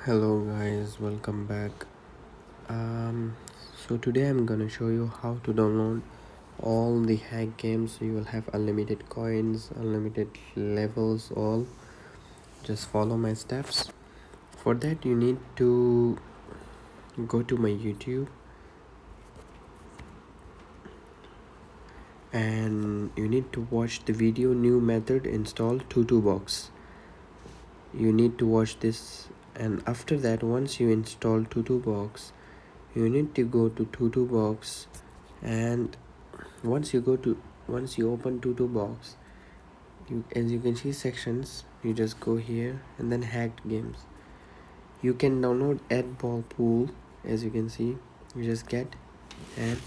Hello guys, welcome back. So today I'm gonna show you how to download all the hack games. You will have unlimited coins, unlimited levels, all. Just follow my steps. For that you need to go to my YouTube and you need to watch the video new method install Box. You need to watch this, and after that, once you install Box, you need to go to Box, and once you open Box, as you can see sections, you just go here and then hacked games. You can download Ed Ball Pool, as you can see. You just get and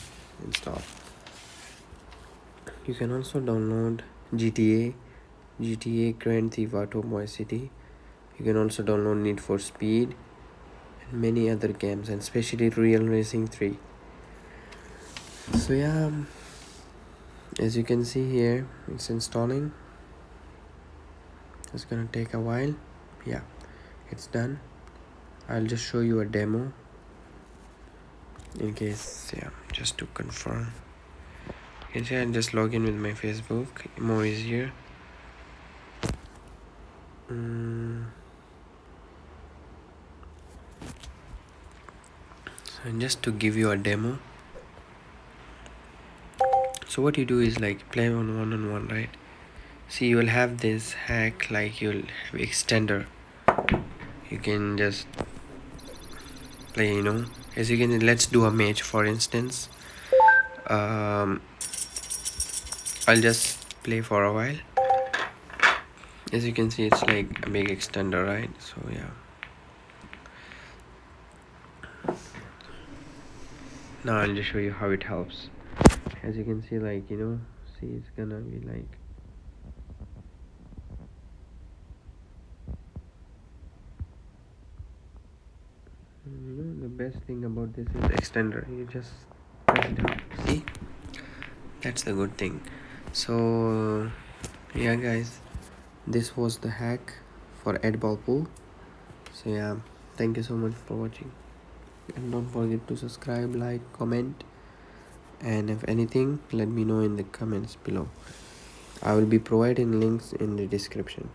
install. You can also download GTA Grand Theft Auto Vice City. You can also download Need for Speed and many other games, and especially Real Racing 3. So yeah, as you can see here, it's installing. It's gonna take a while. Yeah, it's done. I'll just show you a demo in case, just to confirm. You can see I'll just log in with my Facebook, more easier. And just to give you a demo, so what you do is like play on one-on-one, right? See, you will have this hack, like you'll have extender. You can just play, as you can. Let's do a match, for instance. I'll just play for a while. As you can see, it's like a big extender, right? So yeah, now I'll just show you how it helps. As you can see, like, see, it's gonna be like, the best thing about this is extender. You just press it out. See, that's the good thing. So yeah guys, this was the hack for Ed Ball Pool. So yeah, thank you so much for watching, and don't forget to subscribe, like, comment, and if anything, let me know in the comments below. I will be providing links in the description.